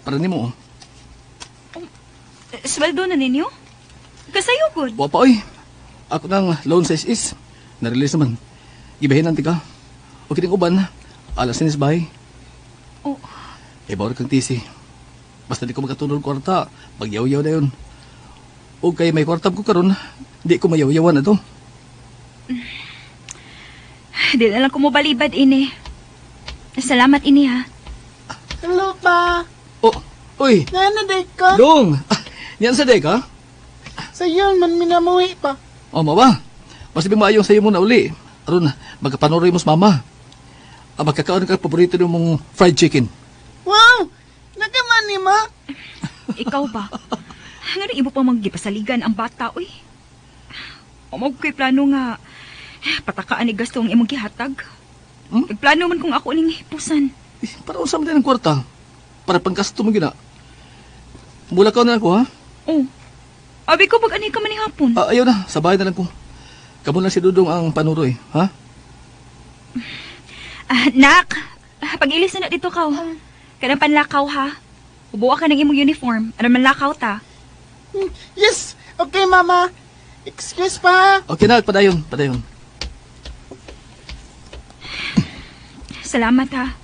para nimo. Sweldo na ninyo? Kasayo good. Wa pa oy. Ako nang loan sa is. Na-release naman. Gibahin nanti ka. O kiting uban. Alas sinis bahay. Oh, Bawal kang tisi. Basta di ko magkatunod kwarta, magyaw-yaw na yun. O kaya may kwarta ko karon, di ko mayaw-yawan na to. di na lang ko mo balibad ini. Salamat ini ha. Hello pa. Oh, uy, Nanaday ka? Dong! Yan sa dek, ha? Sa'yo man minamuhi pa. O, mawa. Mas bimayong sa'yo muna uli. Aron, magkapanoroy mo sa mama. Magkakaon ka paborito ng mong fried chicken. Wow! Nagaman ni ma. Ikaw ba? Nga rin ibo pa magipasaligan ang bata, uy. Umag ko'y plano nga, patakaan ni gasto ang imong gihatag. Nagplano man kung ako ning hipusan. Para usam din ang kwarta. Para pangkasto mo gina. Mula ka na ako, ha? Oh, abi ko pag ani ka man hapon. Ayaw na, sa bahay na lang ko. Kamu lang si Dudong ang panuroy, ha? Nak, pag-ilis na dito ka. Kanang panlakaw ha. Ubuwa ka ng imong uniform. Ano man lakaw ta? Yes! Okay, mama. Excuse pa. Okay na, padayon. Salamat ha.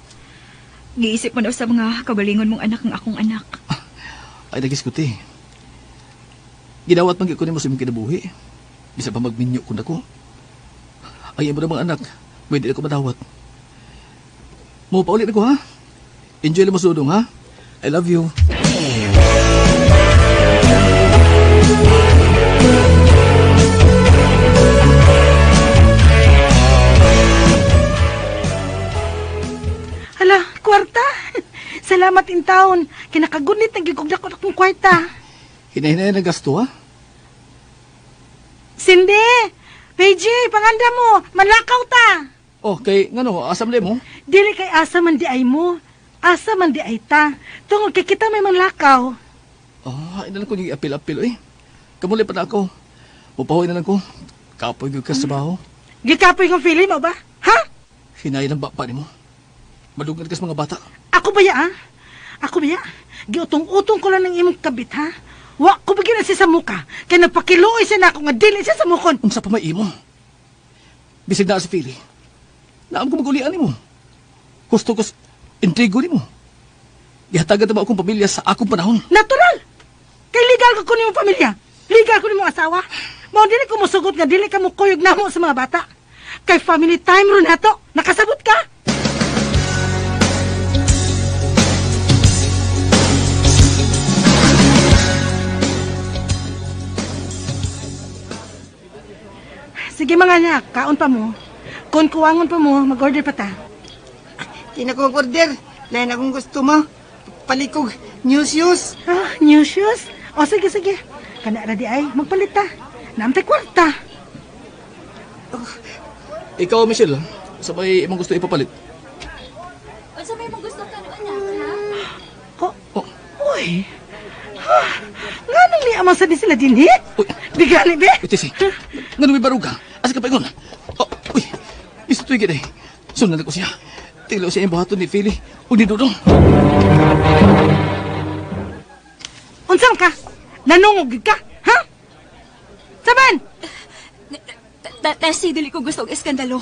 Giisip mo daw sa mga kabalingon mong anak ng akong anak. Ay, nagiskuti. Ginawat man ko ni mo sa imong kinabuhi. Bisa pa magminyo kung ako. Ay, mo na mga anak. Pwede ako madawat. Mo pa ulit ako, ha? Enjoy lang mo sudong, ha? I love you. Hala, kwarta. Salamat in taon. Kinakagunit na gigugla ko akong kwarta. Hinahinay na gasto, ha? Cindy! PJ, panganda mo. Manlakaw ta. Oh, kay, ngano, asam mo? Dili kay asa man di ay mo. Asa man di ay ta. Tungod kay kita may manlakaw. Ina lang ko yung apil-apil, eh. Kamuli pa na ako. Mupahoy na lang ko. Kapoy ko ka sa baho. Gikapoy kong feeling mo ba? Ha? Hinay ng bapa ni mo. Madugad ka sa mga bata. Ako ba ya? Ako ba ya? Giutong-utong ko lang ng imong kabit, ha? Wa ko bigyan na siya sa muka. Kaya nagpakiluoy siya na ako nga dili siya sa mukon. Unsa pa may imo? Bisig na si Philly. Naam ko magulian ni mo. Gusto ko intrigo ni mo. Gihatagan na ba akong pamilya sa akong panahon? Natural! Kay legal ko ni mong pamilya. Legal ko ni mong asawa. Mao dili ko musugot nga dili ka mo kuyog namo sa mga bata. Kay family time ron nato. Nakasabot ka? Sige mga anak, kaon pa mo. Kung kuwangon pa mo, mag-order pa ta. Di na ko order. Lain akong gusto mo. Palikog. New shoes. New shoes? O sige, sige. Kana na di ay, magpalit ta. Naamtay kwarta. Ikaw, Michelle, sabay imong gusto ipapalit. Unsa may mong gusto ka anak, ha? Uy. Nga nang liamang sa di sila din, eh? Uy. Bigali, be? Utisi, nga may baruga. Asa ka pa yun? Uy, istutoy ka eh. Sundan ako siya. Tilaw siya yung buhaton ni Philly o ni Dudong. Unsam ka? Nanungog ka? Ha? Saban! Tesi, dili ko gusto og iskandalo.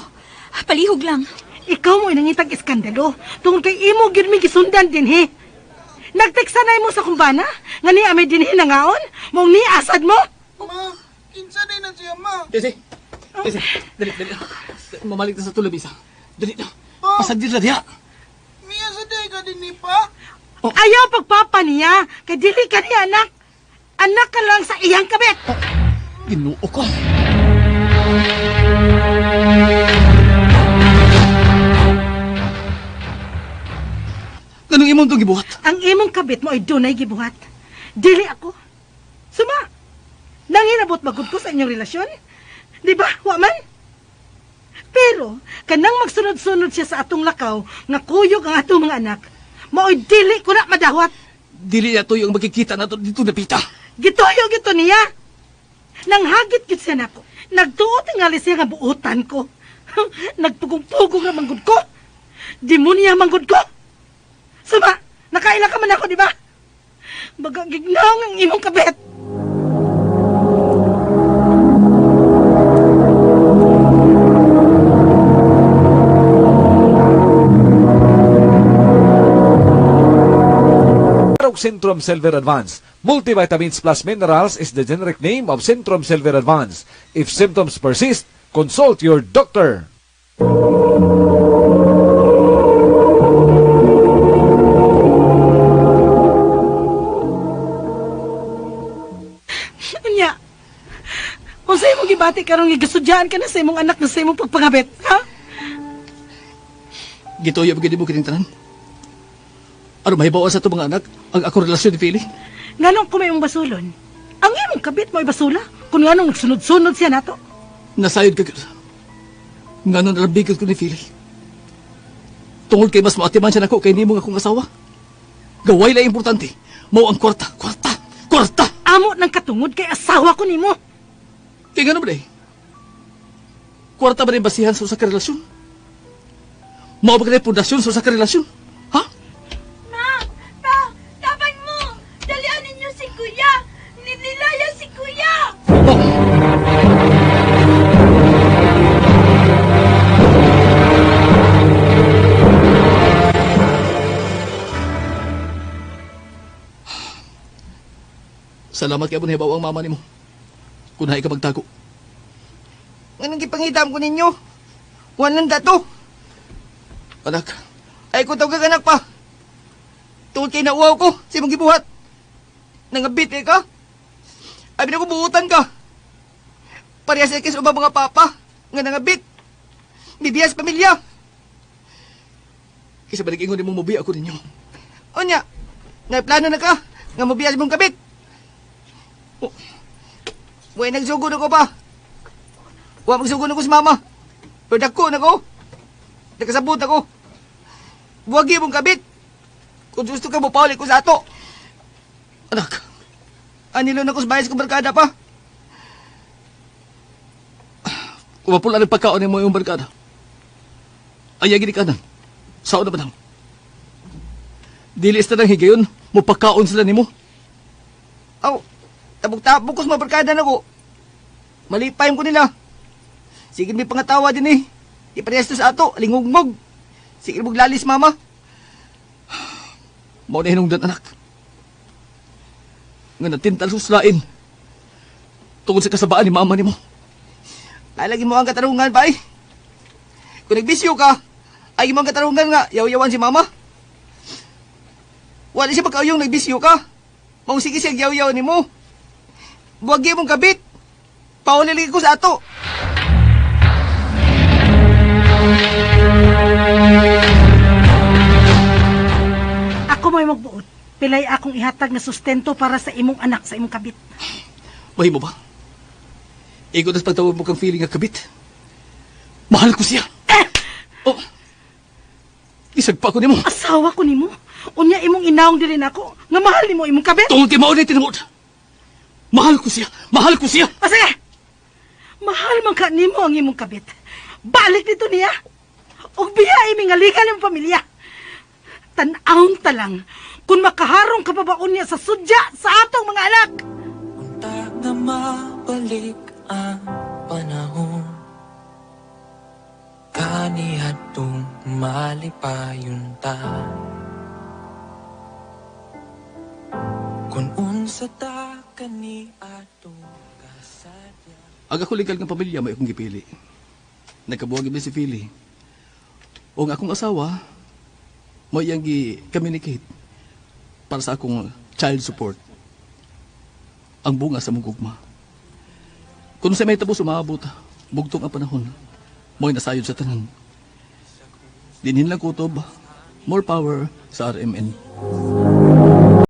Palihog lang. Ikaw mo inangitag iskandalo. Tungkol kay imo gyud mi gisundan din, he. Nagteksanay mo sa kumbana? Nga ni amay din hinangaon? Mong ni asad mo? Ma, kinsa din na siya, ma. Tisi, dali. Mamalik na sa tulab isa. Dali na. Pasagdir na diya. Miya sa day ka din ni pa. Ayaw pagpapa niya. Kay dili ka niya, anak. Anak ka lang sa iyang kabit. Ginuo ko. Ganong imong itong gibuhat? Ang imong kabit mo ay dunay gibuhat. Dili ako. Suma, nanginabot magud ko sa inyong relasyon? Di ba, wa man? Pero, kanang magsunod-sunod siya sa atong lakaw, nga kuyog ang atong mga anak, mao'y dili ko na madawat. Dili na to yung magkikita na to dito na pita. Gitoyo gito niya. Nang hagit git siya nako. Nagtuot tingali siya nga buutan ko. Nagpugong-pugong na manggod ko. Demonya manggod ko. Suma, nakaila ka man ako, di ba? Baga gignaw ang imong kabit. Centrum Silver Advance. Multivitamins plus minerals is the generic name of Centrum Silver Advance. If symptoms persist, consult your doctor. Anya, kung sa imong gibati karong igasudyaan ka na sa imong anak na sa imong pagpangabit, ha? Gituya bagay mo kining tanan. Ano mahibawa sa ito mga anak ang akong relasyon ni Philly? Nganong kung may imong basulon? Ang imong kabit mo ibasula? Kung nganong nagsunod-sunod siya nato? Nasayod ka. Nga nung nalambigod ko ni Philly. Tungod kay mas maatiman siya nako kay nimo nga akong asawa. Gaway lang importante. Mao ang kwarta. Amo ng katungod kay asawa ko nimo. Kaya nga naman eh. Kwarta ba rin basihan sa usa ka relasyon? Mao ba ka rin pundasyon sa usa ka relasyon? Ha? Taban mo! Dalian ninyo si Kuya! Nilaya si Kuya! Salamat kay Abon Hibaw ang mama nimo. Kunahay ka magtago. Anong gipangitam ko ninyo? Walang dato. Anak, Ay ko tawag anak pa. Tungkol kay nauwaw ko, si mong gibuhat. Nangabit ka. Abi na ko buutan ka. Parehas sa kis ubang mga papa, nga nangabit. Bibiyas pamilya. isa balik ingon nimong mubi ako ninyo. Onya, plano na ka, nga mabiyas mong kabit. Buhay nagsugod ako pa. Huwag magsugod ako sa mama. Pero dako na ko. Nakasabot ako. Buwag mong kabit. Kung gusto ka mo, paulit ko sa ato. Anak, Anilo na ko sa bayas kong barkada pa. kumapula ng pagkaon ni mo yung barkada. Ay, gini kanan. Saan na ba nang? Dilis na ng higayon, mo pagkaon sila ni mo. Aw, tabog-tabog ko sa mga barkada na ko. Malipayam ko nila. Sige may pangatawa din eh. Di parehas to sa ato, lingugmog. Sige mong lalis, mama. Mao na hinungdan, anak. Nga natintal suslain. Tungkol sa kasabaan ni mama ni mo. Ay, lagi mo ang katarungan pa eh. Kung nagbisyo ka, ay mo ang katarungan nga, yaw-yawan si mama. Wala siya magkauyong nagbisyo ka. Maung sige siya yaw-yaw ni mo. Buwag mong kabit. Pauliligi ko sa ato. Ako may magbuot. Pilay akong ihatag na sustento para sa imong anak, sa imong kabit. Mahimo ba? Igo na pagtawag mo kang feeling nga kabit. Mahal ko siya. Oh, isagpa ko ni mo. Asawa ko nimo. Unya imong inaong dili nako nga mahal nimo imong kabit. Tungkol kay mao na tinungod. Mahal ko siya. Mahal ko siya. O sige. Mahal man ka nimo ang imong kabit. Balik dito niya. Og biya iming alikan ng pamilya. Tan-awon ta lang kung makaharong ka pa ba unya sa sudya sa atong mga anak. Unta na mabalik ang panahon, kanihadtong malipayon ta. Kung unsa ta kani ato kasadya. Aga ko legal ng pamilya may akong gipili. Nagkabuwag ibi si Philly. O ang akong asawa, mo iyang gi-communicate para sa akong child support. Ang bunga sa mong gugma. Kung sa may tapos umabot, bugtong ang panahon, mo'y nasayod sa tanan. Dinhin lang kutob, more power sa RMN.